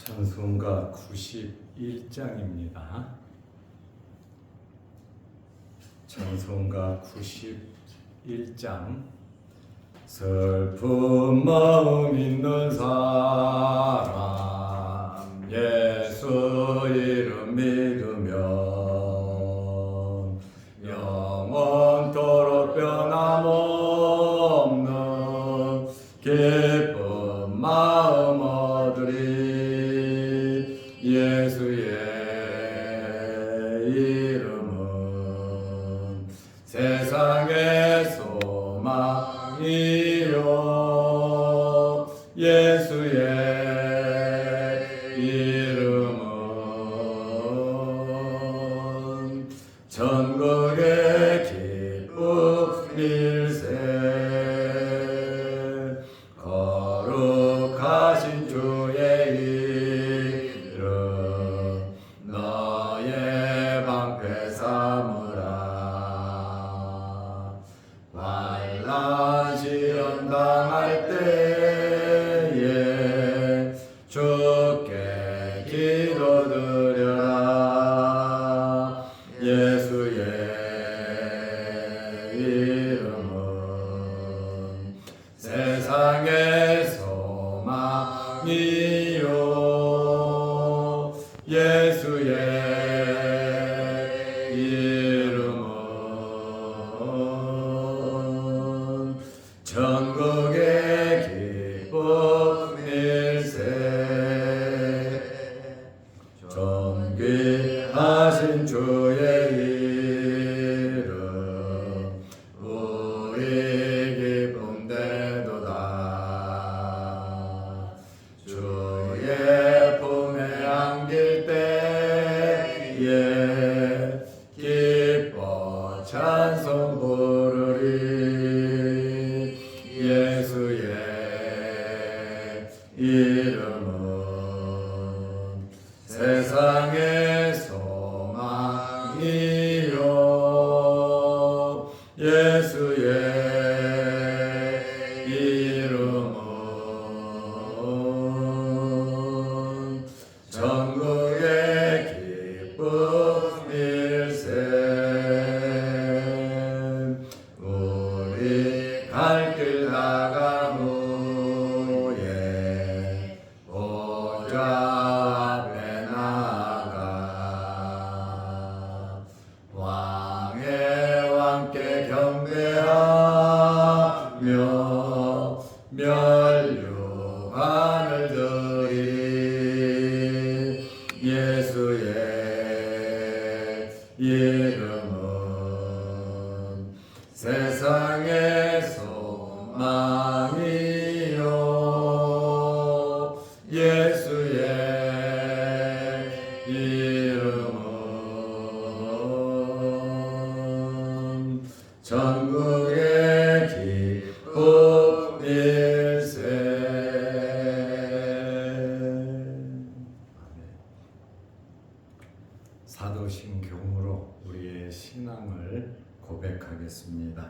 찬송가 91장입니다. 찬송가 91장. 슬픈 마음 있는 사람 예수 이름 믿으면 영원토록 변함없는 기쁜 마음 얻으리. 예수의 이름은 세상의 소망이요, 예수의 이름은 전국의 기쁨일세. 거룩하신 주의 이름 너의 방패 삼으라. 환난 시험 당할 때에 주께 기도드려라. 예수의 이름은 세상의 소망이요, 예수의 이름은 전국의 기쁨일세. 존귀하신 주의 이름 우리 기쁨 되도다. 주의 품에 안길 때에 기뻐 찬송 부르리. 예수의 이름은 세상의 소망이요, 예수의 이름은 전국의 기쁨일세. 우리 갈 길 나간 후에 보좌 앞에 나가 왕의 왕께 경배하며 면류관을 드리리. 예수의 이름은 세상의 소망이요, 예수의 이름은 전국의 기쁨일세. 사도신경으로 우리의 신앙을 고백하겠습니다.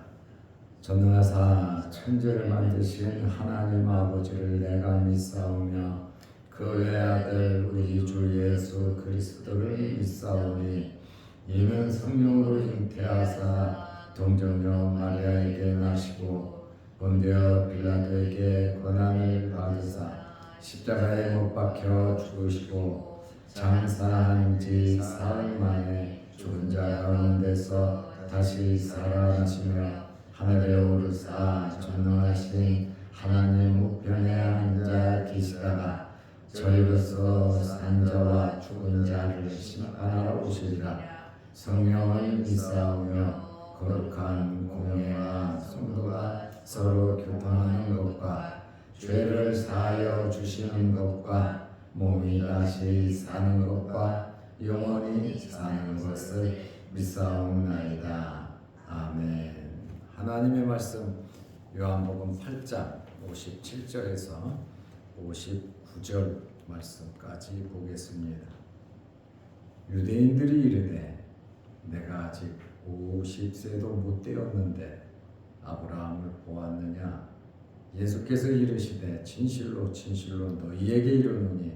전능하사 천지를 만드신 하나님 아버지를 내가 믿사오며 그 외아들 우리 주 예수 그리스도를 믿사오니 이는 성령으로 잉태하사 동정녀 마리아에게 나시고 본디오 빌라도에게 고난을 받으사 십자가에 못 박혀 죽으시고 장사한 지 사흘 만에 죽은 자 가운데서 다시 살아나시며 하늘에 오르사 전능하신 하나님 우편에 앉아 계시다가 저희로서 산 자와 죽은 자를 심판하러 오시리라. 성령을 믿사오며 거룩한 공예와 성도가 서로 교통하는 것과 죄를 사하여 주시는 것과 몸이 다시 사는 것과 영원히 사는 것을 믿사옵나이다. 아멘. 하나님의 말씀 요한복음 8장 57절에서 59절 말씀까지 보겠습니다. 유대인들이 이르되 내가 아직 50세도 못 되었는데 아브라함을 보았느냐? 예수께서 이르시되 진실로 진실로 너희에게 이르노니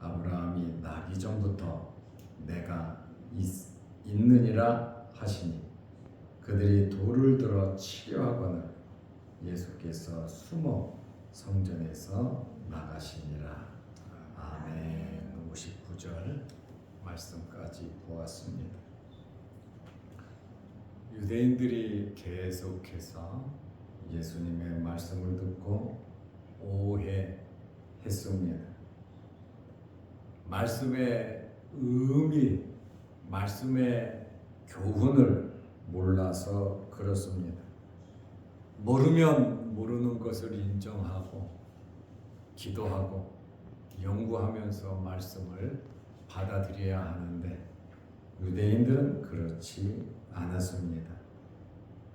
아브라함이 나기 전부터 내가 있느니라 하시니 그들이 돌을 들어 치려하거늘 예수께서 숨어 성전에서 나가시니라. 아멘. 59절 말씀까지 보았습니다. 유대인들이 계속해서 예수님의 말씀을 듣고 오해했습니다. 말씀의 의미, 말씀의 교훈을 몰라서 그렇습니다. 모르면 모르는 것을 인정하고 기도하고 연구하면서 말씀을 받아들여야 하는데 유대인들은 그렇지 않았습니다.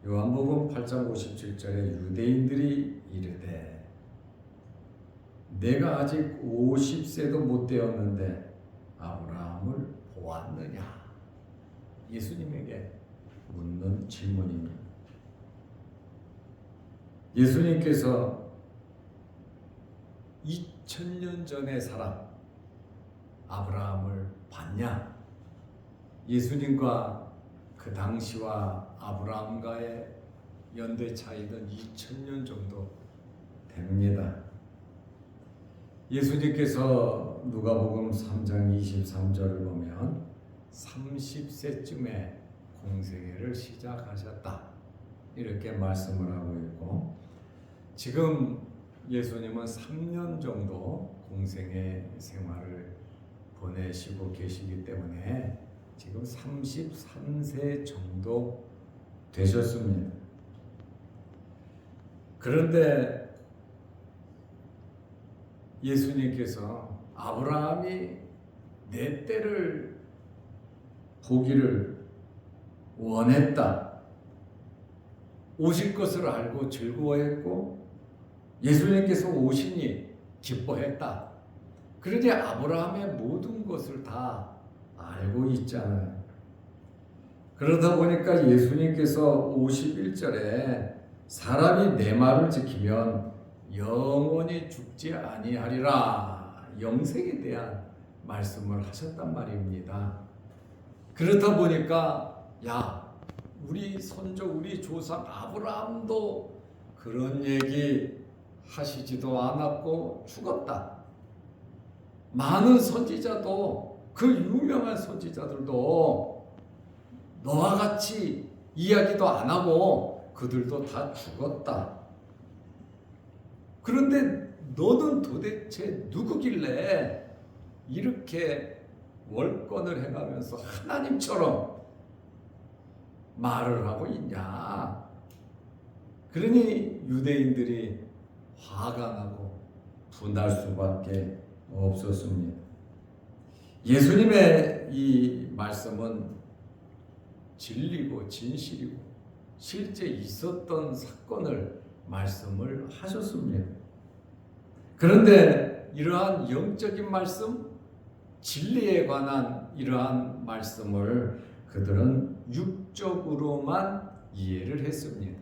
요한복음 8장 57절에 유대인들이 이르되 내가 아직 50세도 못 되었는데 아브라함을 보았느냐? 예수님에게 묻는 질문입니다. 예수님께서 2000년 전의 사람 아브라함을 봤냐? 예수님과 그 당시와 아브라함과의 연대 차이는 2000년 정도 됩니다. 예수님께서 누가복음 3장 23절을 보면 30세쯤에 공생애를 시작하셨다 이렇게 말씀을 하고 있고 지금 예수님은 3년 정도 공생애 생활을 보내시고 계시기 때문에 지금 33세 정도 되셨습니다. 그런데 예수님께서 아브라함이 내 때를 보기를 원했다. 오실 것을 알고 즐거워했고 예수님께서 오시니 기뻐했다. 그러니 아브라함의 모든 것을 다 알고 있잖아요. 그러다 보니까 예수님께서 51절에 사람이 내 말을 지키면 영원히 죽지 아니하리라 영생에 대한 말씀을 하셨단 말입니다. 그렇다 보니까 야 우리 선조 우리 조상 아브라함도 그런 얘기 하시지도 않았고 죽었다. 많은 선지자도 그 유명한 선지자들도 너와 같이 이야기도 안 하고 그들도 다 죽었다. 그런데 너는 도대체 누구길래 이렇게 월권을 해가면서 하나님처럼 말을 하고 있냐? 그러니 유대인들이 화가 나고 분할 수밖에 없었습니다. 예수님의 이 말씀은 진리고 진실이고 실제 있었던 사건을 말씀을 하셨습니다. 그런데 이러한 영적인 말씀, 진리에 관한 이러한 말씀을 그들은 육적으로만 이해를 했습니다.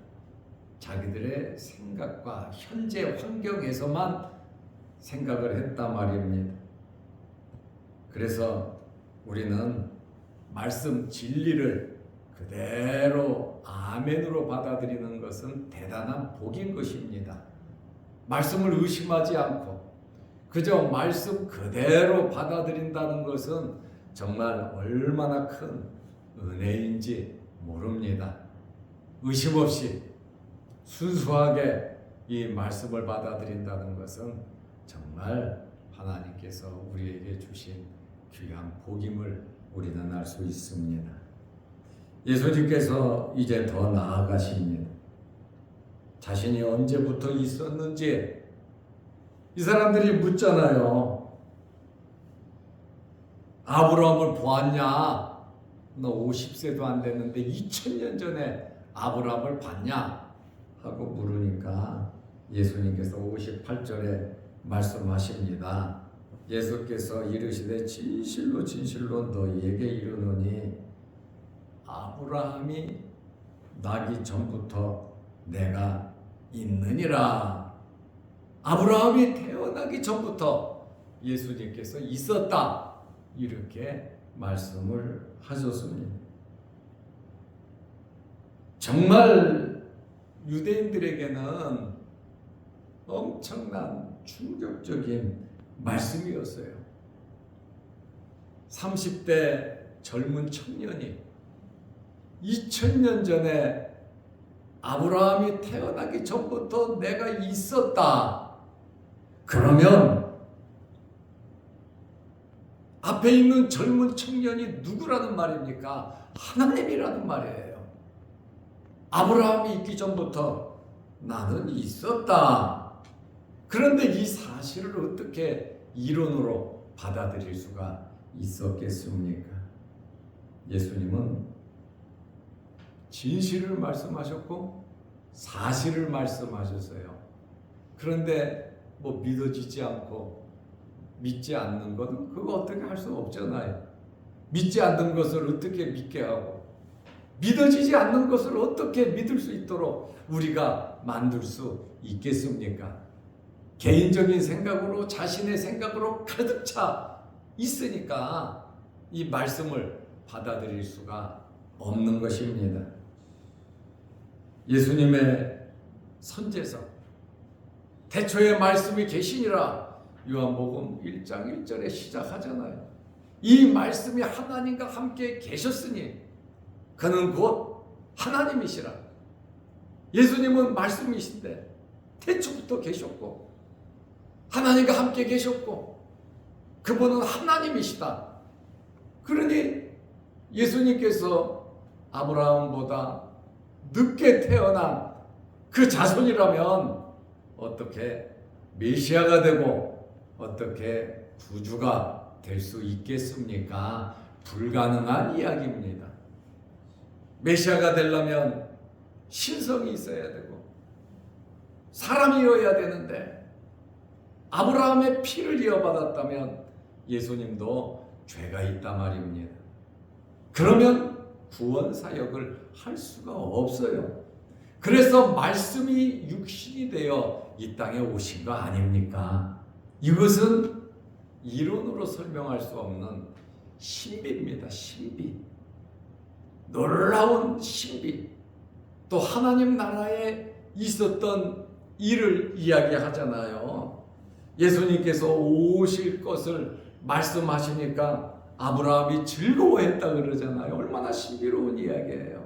자기들의 생각과 현재 환경에서만 생각을 했단 말입니다. 그래서 우리는 말씀 진리를 그대로 아멘으로 받아들이는 것은 대단한 복인 것입니다. 말씀을 의심하지 않고 그저 말씀 그대로 받아들인다는 것은 정말 얼마나 큰 은혜인지 모릅니다. 의심 없이 순수하게 이 말씀을 받아들인다는 것은 정말 하나님께서 우리에게 주신 귀한 복임을 우리는 알 수 있습니다. 예수님께서 이제 더 나아가십니다. 자신이 언제부터 있었는지 이 사람들이 묻잖아요. 아브라함을 보았냐? 너 50세도 안 됐는데 2000년 전에 아브라함을 봤냐? 하고 물으니까 예수님께서 58절에 말씀하십니다. 예수께서 이르시되 진실로 진실로 너희에게 이르노니 아브라함이 나기 전부터 내가 있느니라. 아브라함이 태어나기 전부터 예수님께서 있었다. 이렇게 말씀을 하셨습니다. 정말 유대인들에게는 엄청난 충격적인 말씀이었어요. 30대 젊은 청년이 2000년 전에 아브라함이 태어나기 전부터 내가 있었다. 그러면 앞에 있는 젊은 청년이 누구라는 말입니까? 하나님이라는 말이에요. 아브라함이 있기 전부터 나는 있었다. 그런데 이 사실을 어떻게 이론으로 받아들일 수가 있었겠습니까? 예수님은 진실을 말씀하셨고 사실을 말씀하셨어요. 그런데 뭐 믿어지지 않고 믿지 않는 것은 그거 어떻게 할 수 없잖아요. 믿지 않는 것을 어떻게 믿게 하고 믿어지지 않는 것을 어떻게 믿을 수 있도록 우리가 만들 수 있겠습니까? 개인적인 생각으로 자신의 생각으로 가득 차 있으니까 이 말씀을 받아들일 수가 없는 것입니다. 예수님의 선제성 태초에 말씀이 계시니라 요한복음 1장 1절에 시작하잖아요. 이 말씀이 하나님과 함께 계셨으니 그는 곧 하나님이시라. 예수님은 말씀이신데 태초부터 계셨고 하나님과 함께 계셨고 그분은 하나님이시다. 그러니 예수님께서 아브라함보다 늦게 태어난 그 자손이라면 어떻게 메시아가 되고 어떻게 구주가 될 수 있겠습니까? 불가능한 이야기입니다. 메시아가 되려면 신성이 있어야 되고 사람이어야 되는데 아브라함의 피를 이어받았다면 예수님도 죄가 있단 말입니다. 그러면 구원 사역을 할 수가 없어요. 그래서 말씀이 육신이 되어 이 땅에 오신 거 아닙니까? 이것은 이론으로 설명할 수 없는 신비입니다. 신비. 놀라운 신비. 또 하나님 나라에 있었던 일을 이야기하잖아요. 예수님께서 오실 것을 말씀하시니까 아브라함이 즐거워했다 그러잖아요. 얼마나 신비로운 이야기예요.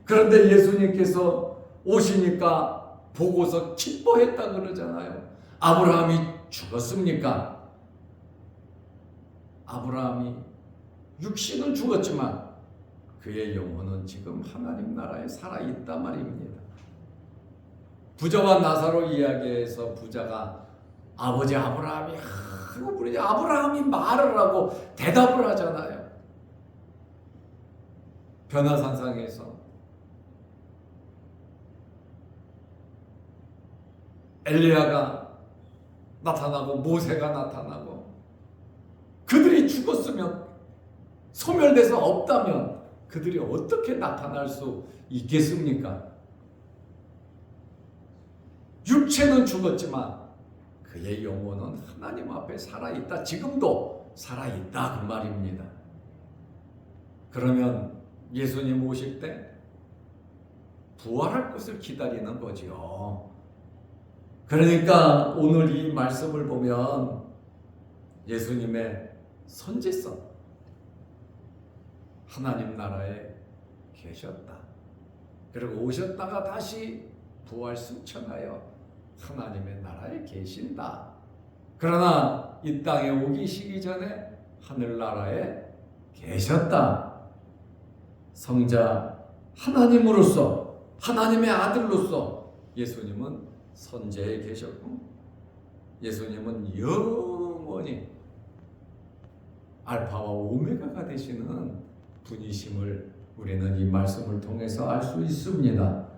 그런데 예수님께서 오시니까 보고서 기뻐했다 그러잖아요. 아브라함이 죽었습니까? 아브라함이 육신은 죽었지만 그의 영혼은 지금 하나님 나라에 살아있다 말입니다. 부자와 나사로 이야기에서 부자가 아버지 아브라함이 하고 부르지 아브라함이 말을 하고 대답을 하잖아요. 변화산상에서 엘리야가 나타나고 모세가 나타나고 그들이 죽었으면 소멸돼서 없다면 그들이 어떻게 나타날 수 있겠습니까? 육체는 죽었지만 그의 영혼은 하나님 앞에 살아있다. 지금도 살아있다 그 말입니다. 그러면 예수님 오실 때 부활할 것을 기다리는 거죠. 그러니까 오늘 이 말씀을 보면 예수님의 선지성 하나님 나라에 계셨다. 그리고 오셨다가 다시 부활 승천하여 하나님의 나라에 계신다. 그러나 이 땅에 오기 전에 하늘나라에 계셨다. 성자 하나님으로서 하나님의 아들로서 예수님은 선제에 계셨고 예수님은 영원히 알파와 오메가가 되시는 분이심을 우리는 이 말씀을 통해서 알 수 있습니다.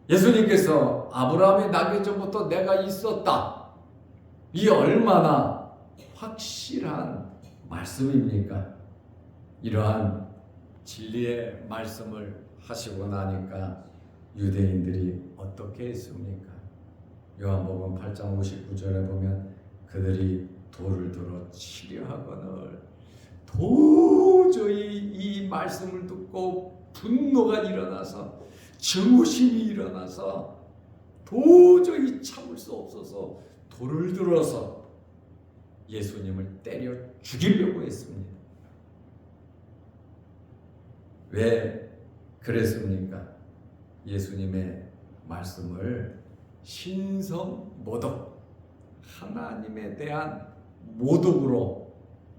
예수님께서 아브라함이 나기 전부터 내가 있었다. 이 얼마나 확실한 말씀입니까? 이러한 진리의 말씀을 하시고 나니까 유대인들이 어떻게 했습니까? 요한복음 8장 59절에 보면 그들이 돌을 들어 치려 하거늘 도저히 이 말씀을 듣고 분노가 일어나서 증오심이 일어나서 도저히 참을 수 없어서 돌을 들어서 예수님을 때려 죽이려고 했습니다. 왜 그랬습니까? 예수님의 말씀을 신성모독, 하나님에 대한 모독으로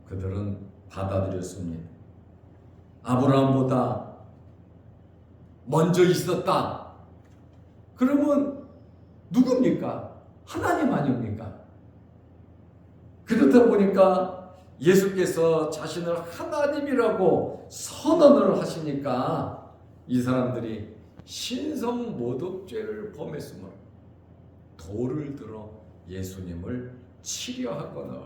그들은 받아들였습니다. 아브라함보다 먼저 있었다. 그러면 누굽니까? 하나님 아닙니까? 그렇다 보니까 예수께서 자신을 하나님이라고 선언을 하시니까 이 사람들이 신성모독죄를 범했으므로 돌을 들어 예수님을 치려 하거늘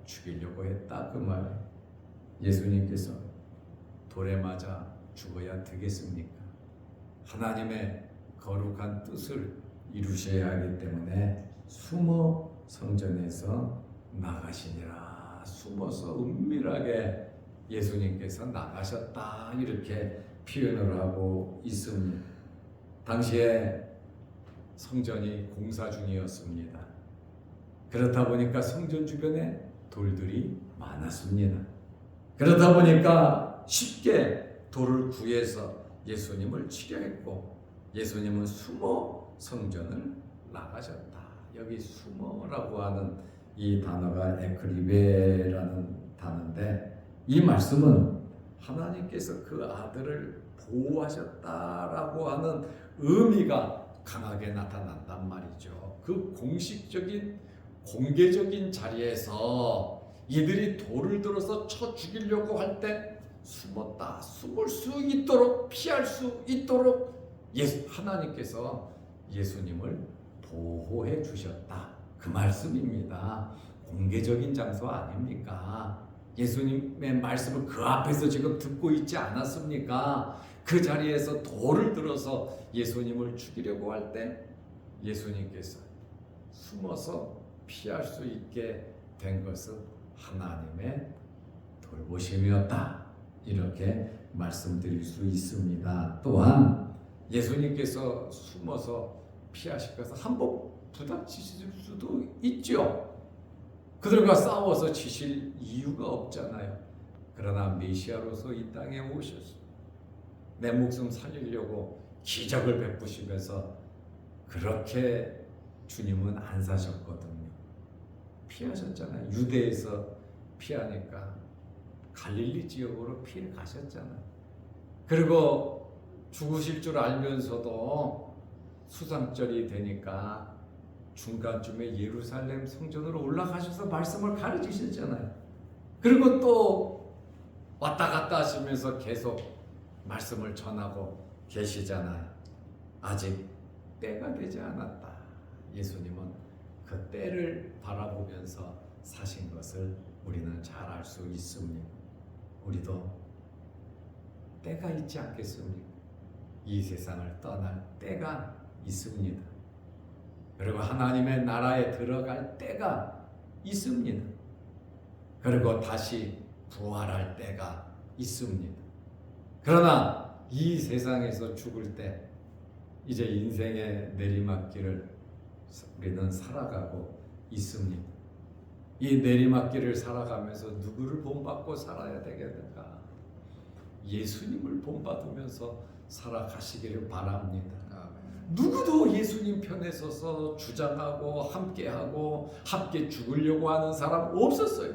죽이려고 했다 그 말. 예수님께서 돌에 맞아 죽어야 되겠습니까? 하나님의 거룩한 뜻을 이루셔야 하기 때문에 숨어 성전에서 나가시니라. 숨어서 은밀하게 예수님께서 나가셨다 이렇게 표현을 하고 있습니다. 당시에 성전이 공사 중이었습니다. 그렇다 보니까 성전 주변에 돌들이 많았습니다. 그렇다 보니까 쉽게 돌을 구해서 예수님을 치려 했고 예수님은 숨어 성전을 나가셨다. 여기 숨어라고 하는 이 단어가 에크리베라는 단어인데 이 말씀은 하나님께서 그 아들을 보호하셨다라고 하는 의미가 강하게 나타난단 말이죠. 그 공식적인 공개적인 자리에서 이들이 돌을 들어서 쳐 죽이려고 할 때 숨었다. 숨을 수 있도록 피할 수 있도록 하나님께서 예수님을 보호해 주셨다. 그 말씀입니다. 공개적인 장소 아닙니까? 예수님의 말씀을 그 앞에서 지금 듣고 있지 않았습니까? 그 자리에서 돌을 들어서 예수님을 죽이려고 할 때 예수님께서 숨어서 피할 수 있게 된 것은 하나님의 돌보심이었다. 이렇게 말씀드릴 수 있습니다. 또한 예수님께서 숨어서 피하실 것은 한번 부닥치실 수도 있죠. 그들과 싸워서 지실 이유가 없잖아요. 그러나 메시아로서 이 땅에 오셔서 내 목숨 살리려고 기적을 베푸시면서 그렇게 주님은 안 사셨거든요. 피하셨잖아요. 유대에서 피하니까 갈릴리 지역으로 피해 가셨잖아요. 그리고 죽으실 줄 알면서도 수상절이 되니까 중간쯤에 예루살렘 성전으로 올라가셔서 말씀을 가르치셨잖아요. 그리고 또 왔다 갔다 하시면서 계속 말씀을 전하고 계시잖아요. 아직 때가 되지 않았다. 예수님은 그 때를 바라보면서 사신 것을 우리는 잘 알 수 있습니다. 우리도 때가 있지 않겠습니까? 이 세상을 떠날 때가 있습니다. 그리고 하나님의 나라에 들어갈 때가 있습니다. 그리고 다시 부활할 때가 있습니다. 그러나 이 세상에서 죽을 때 이제 인생의 내리막길을 우리는 살아가고 있습니다. 이 내리막길을 살아가면서 누구를 본받고 살아야 되겠는가? 예수님을 본받으면서 살아가시기를 바랍니다. 누구도 예수님 편에 서서 주장하고 함께하고 함께 죽으려고 하는 사람 없었어요.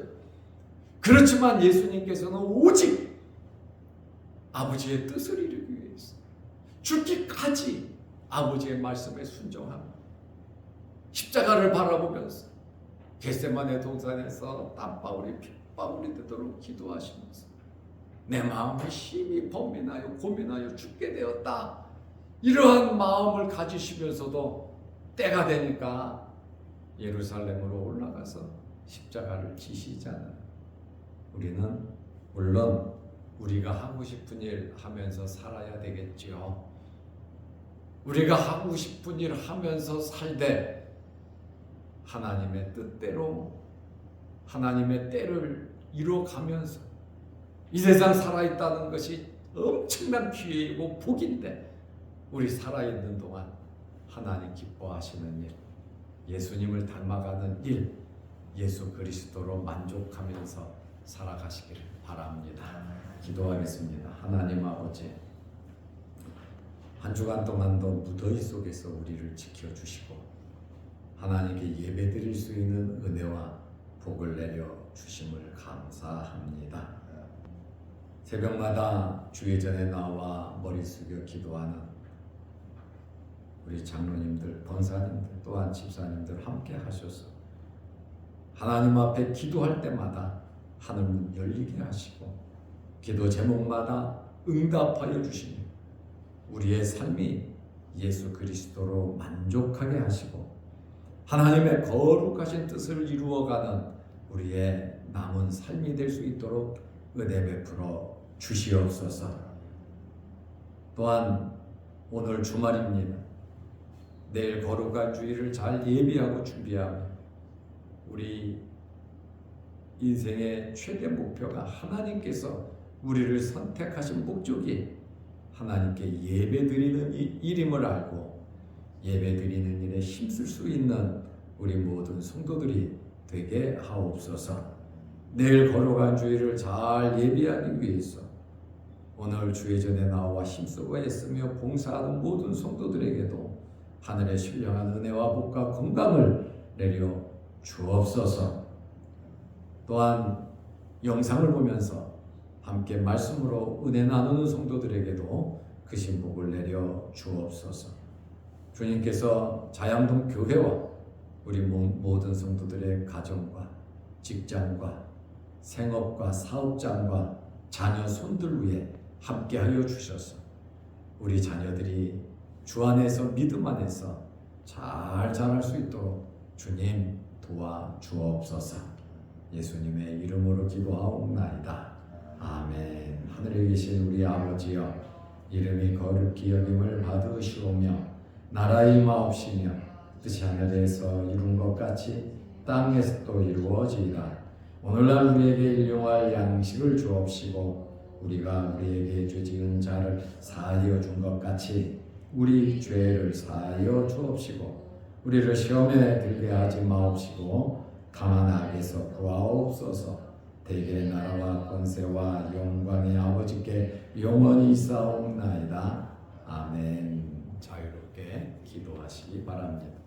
그렇지만 예수님께서는 오직 아버지의 뜻을 이루기 위해서 죽기까지 아버지의 말씀에 순종합니다. 십자가를 바라보면서 겟세마네 동산에서 땀방울이 핏방울이 되도록 기도하시면서 내 마음이 심히 범민하여 고민하여 죽게 되었다. 이러한 마음을 가지시면서도 때가 되니까 예루살렘으로 올라가서 십자가를 지시잖아요. 우리는 물론 우리가 하고 싶은 일 하면서 살아야 되겠지요. 우리가 하고 싶은 일 하면서 살되 하나님의 뜻대로 하나님의 때를 이루어가면서 이 세상 살아있다는 것이 엄청난 기회이고 복인데 우리 살아있는 동안 하나님 기뻐하시는 일, 예수님을 닮아가는 일, 예수 그리스도로 만족하면서 살아가시기를 바랍니다. 기도하겠습니다. 하나님 아버지, 한 주간 동안도 무더위 속에서 우리를 지켜주시고 하나님께 예배드릴 수 있는 은혜와 복을 내려 주심을 감사합니다. 새벽마다 주의 전에 나와 머리 숙여 기도하는 우리 장로님들, 권사님들, 또한 집사님들 함께 하셔서 하나님 앞에 기도할 때마다 하늘문 열리게 하시고 기도 제목마다 응답하여 주시며 우리의 삶이 예수 그리스도로 만족하게 하시고 하나님의 거룩하신 뜻을 이루어가는 우리의 남은 삶이 될 수 있도록 은혜 베풀어 주시옵소서. 또한 오늘 주말입니다. 내일 거룩한 주일을 잘 예비하고 준비하며 우리 인생의 최대 목표가 하나님께서 우리를 선택하신 목적이 하나님께 예배드리는 일임을 알고 예배드리는 일에 힘쓸 수 있는 우리 모든 성도들이 되게 하옵소서. 내일 거룩한 주일을 잘 예비하기 위해서 오늘 주의 전에 나와 힘쓰고 애쓰며 봉사하는 모든 성도들에게도 하늘의 신령한 은혜와 복과 건강을 내려 주옵소서. 또한 영상을 보면서 함께 말씀으로 은혜 나누는 성도들에게도 그 신복을 내려 주옵소서. 주님께서 자양동 교회와 우리 모든 성도들의 가정과 직장과 생업과 사업장과 자녀 손들 위에 함께하여 주셔서 우리 자녀들이 주 안에서 믿음 안에서 잘 자랄 수 있도록 주님 도와 주옵소서. 예수님의 이름으로 기도하옵나이다. 아멘. 하늘에 계신 우리 아버지여, 이름이 거룩히 여김을 받으시오며 나라의 마옵시며 뜻이 하늘에서 이룬 것 같이 땅에서도 이루어지이다. 오늘날 우리에게 일용할 양식을 주옵시고 우리가 우리에게 죄 지은 자를 사하여 준 것 같이 우리 죄를 사하여 주옵시고 우리를 시험에 들게 하지 마옵시고 다만 악에서 구하옵소서. 대개 나라와 권세와 영광의 아버지께 영원히 있사옵나이다. 아멘. 자유롭게 기도하시기 바랍니다.